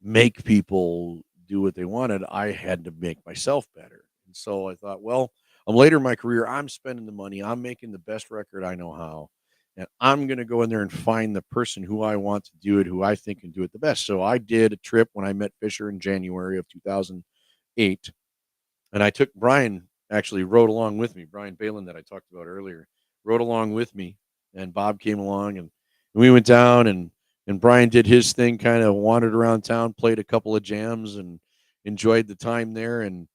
Speaker 2: make people do what they wanted. I had to make myself better. And so I thought, well, I'm later in my career, I'm spending the money, I'm making the best record I know how, and I'm going to go in there and find the person who I want to do it, who I think can do it the best. So I did a trip when I met Fisher in January of 2008, and I took Brian, actually rode along with me. Brian Balin, that I talked about earlier, rode along with me, and Bob came along, and we went down, and Brian did his thing, kind of wandered around town, played a couple of jams, and enjoyed the time there. And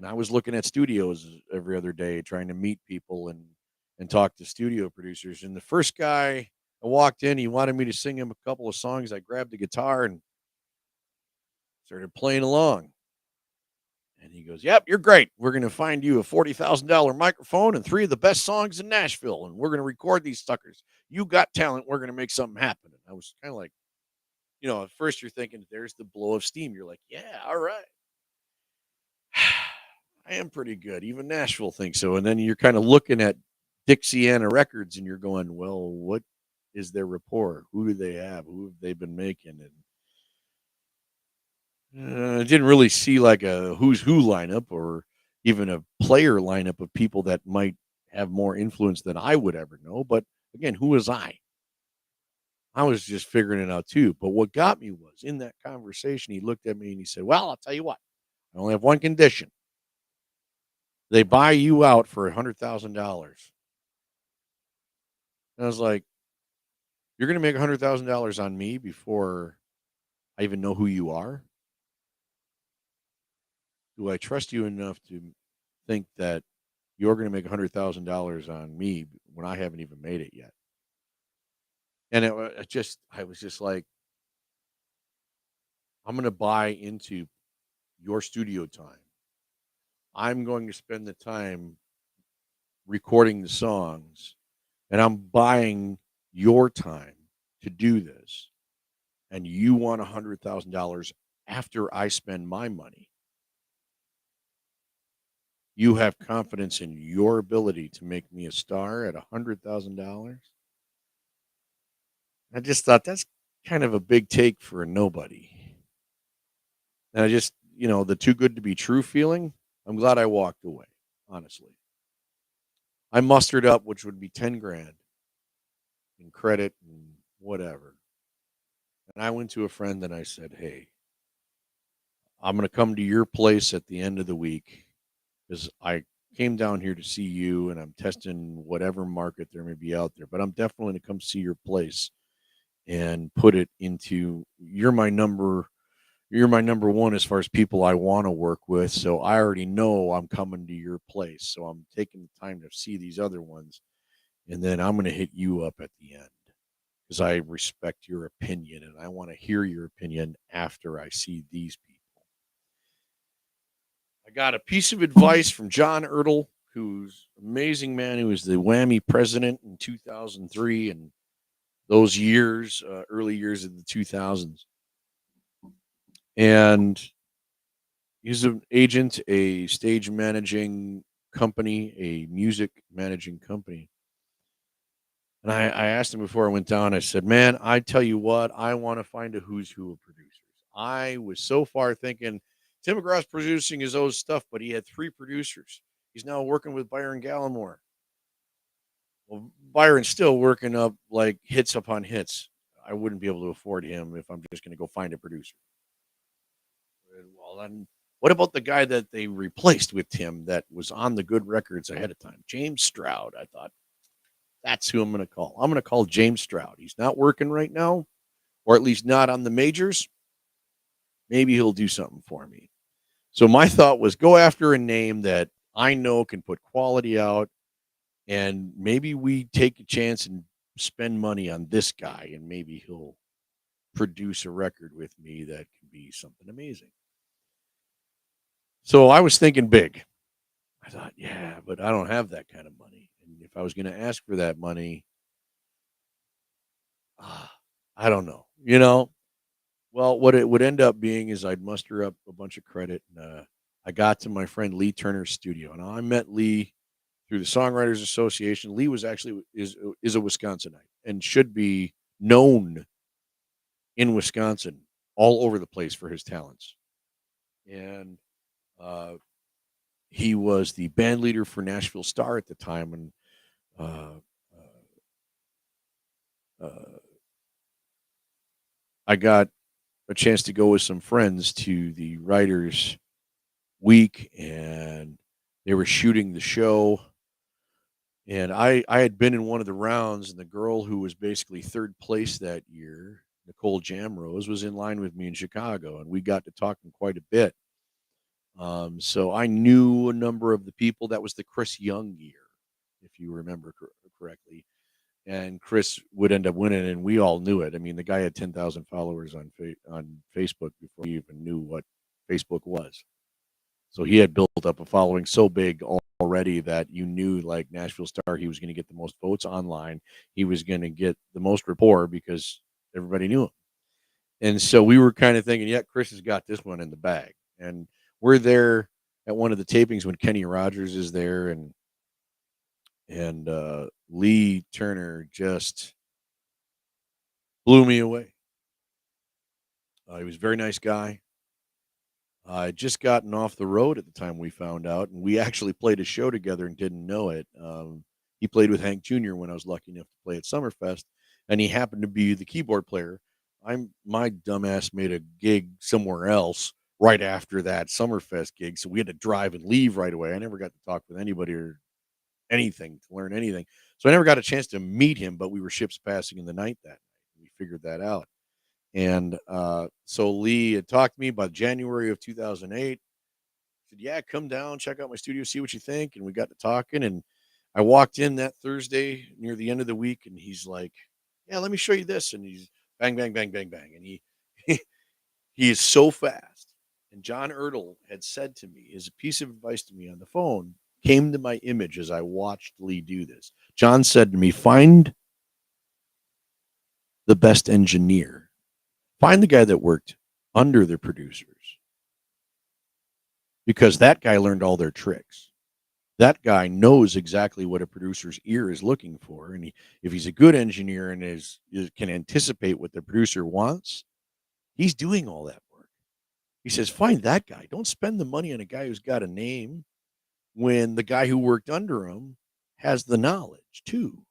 Speaker 2: I was looking at studios every other day, trying to meet people and talk to studio producers. And the first guy I walked in, he wanted me to sing him a couple of songs. I grabbed the guitar and started playing along. And he goes, "Yep, you're great. We're going to find you a $40,000 microphone and 3 of the best songs in Nashville, and we're going to record these suckers. You got talent. We're going to make something happen." And I was kind of like, at first you're thinking, there's the blow of steam. You're like, yeah, all right. I am pretty good. Even Nashville thinks so. And then you're kind of looking at Dixiana Records, and you're going, well, what is their rapport? Who do they have? Who have they been making? And I didn't really see like a who's who lineup, or even a player lineup of people that might have more influence than I would ever know. But again, who was I? I was just figuring it out too. But what got me was, in that conversation, he looked at me and he said, "Well, I'll tell you what, I only have one condition. They buy you out for $100,000. And I was like, "You're going to make $100,000 on me before I even know who you are? Do I trust you enough to think that you're going to make $100,000 on me when I haven't even made it yet?" And I was just like, "I'm going to buy into your studio time. I'm going to spend the time recording the songs, and I'm buying your time to do this. And you want $100,000 after I spend my money. You have confidence in your ability to make me a star at $100,000?" I just thought, that's kind of a big take for a nobody. And I just, the too good to be true feeling, I'm glad I walked away, honestly. I mustered up, which would be 10 grand in credit and whatever. And I went to a friend and I said, "Hey, I'm going to come to your place at the end of the week, because I came down here to see you, and I'm testing whatever market there may be out there, but I'm definitely going to come see your place and put it into, you're my number one as far as people I want to work with. So I already know I'm coming to your place. So I'm taking the time to see these other ones. And then I'm going to hit you up at the end, because I respect your opinion and I want to hear your opinion after I see these people." I got a piece of advice from John Ertl, who's an amazing man, who was the Whammy president in 2003 and those years, early years of the 2000s. And he's an agent, a stage managing company, a music managing company. And I asked him before I went down, I said, man, I tell you what, I want to find a who's who of producers. I was so far thinking Tim McGraw's producing his own stuff, but he had 3 producers. He's now working with Byron Gallimore. Well, Byron's still working up like hits upon hits. I wouldn't be able to afford him if I'm just going to go find a producer. Well, then what about the guy that they replaced with Tim that was on the good records ahead of time? James Stroud. I thought, that's who I'm going to call. I'm going to call James Stroud. He's not working right now, or at least not on the majors. Maybe he'll do something for me. So my thought was go after a name that I know can put quality out, and maybe we take a chance and spend money on this guy, and maybe he'll produce a record with me that can be something amazing. So I was thinking big. I thought, yeah, but I don't have that kind of money. And if I was going to ask for that money, I don't know, Well, what it would end up being is I'd muster up a bunch of credit, and I got to my friend Lee Turner's studio, and I met Lee through the Songwriters Association. Lee was actually is a Wisconsinite and should be known in Wisconsin all over the place for his talents. And he was the band leader for Nashville Star at the time, and I got a chance to go with some friends to the Writers Week, and they were shooting the show. And I had been in one of the rounds, and the girl who was basically third place that year, Nicole Jamrose, was in line with me in Chicago, and we got to talking quite a bit. So I knew a number of the people. That was the Chris Young year, if you remember correctly. And Chris would end up winning, and we all knew it. I mean, the guy had 10,000 followers on Facebook before he even knew what Facebook was. So he had built up a following so big already that you knew, like Nashville Star, he was going to get the most votes online. He was going to get the most rapport because everybody knew him. And so we were kind of thinking, yeah, Chris has got this one in the bag. And we're there at one of the tapings when Kenny Rogers is there, and Lee Turner just blew me away. He was a very nice guy. I had just gotten off the road at the time we found out, and we actually played a show together and didn't know it. He played with Hank Jr. when I was lucky enough to play at Summerfest, and he happened to be the keyboard player. My dumbass made a gig somewhere else right after that Summerfest gig, so we had to drive and leave right away. I never got to talk with anybody or anything to learn anything, so I never got a chance to meet him. But we were ships passing in the night that night. We figured that out. And so Lee had talked to me by January of 2008. Said, yeah, come down, check out my studio, see what you think. And we got to talking. And I walked in that Thursday near the end of the week, and he's like, yeah, let me show you this. And he's bang, bang, bang, bang, bang. And he is so fast. And John Ertl had said to me, as a piece of advice to me on the phone, came to my image as I watched Lee do this. John said to me, find the best engineer. Find the guy that worked under the producers, because that guy learned all their tricks. That guy knows exactly what a producer's ear is looking for. And if he's a good engineer and can anticipate what the producer wants, he's doing all that work. He says, find that guy. Don't spend the money on a guy who's got a name when the guy who worked under him has the knowledge too.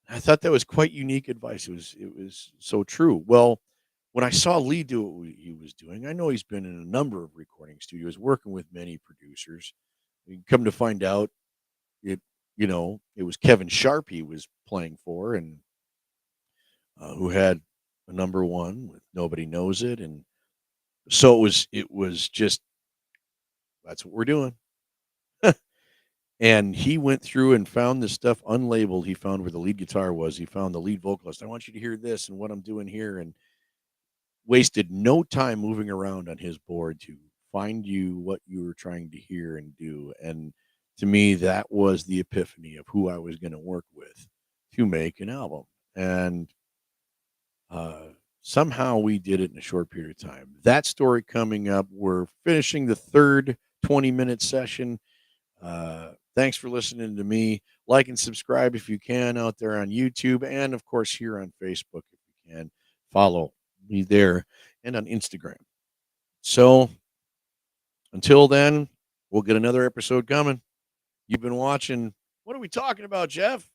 Speaker 2: I thought that was quite unique advice. It was so true. Well, when I saw Lee do what he was doing, I know he's been in a number of recording studios, working with many producers. We come to find out, it was Kevin Sharp he was playing for, and who had a number one with Nobody Knows It, and so it was just, that's what we're doing. And he went through and found this stuff unlabeled. He found where the lead guitar was. He found the lead vocalist. I want you to hear this and what I'm doing here. And wasted no time moving around on his board to find you what you were trying to hear and do. And to me, that was the epiphany of who I was going to work with to make an album. And somehow we did it in a short period of time. That story coming up. We're finishing the third 20-minute session. Thanks for listening to me. Like and subscribe if you can out there on YouTube, and of course here on Facebook if you can. Follow me there and on Instagram. So until then, we'll get another episode coming. You've been watching. What are we talking about, Jeff?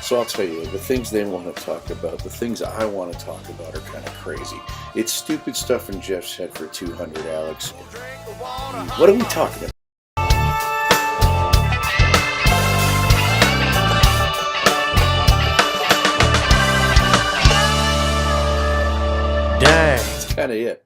Speaker 1: So I'll tell you, the things they want to talk about, the things I want to talk about are kind of crazy. It's stupid stuff in Jeff's head for 200, Alex. What are we talking about?
Speaker 3: Dang.
Speaker 1: That's kind of it.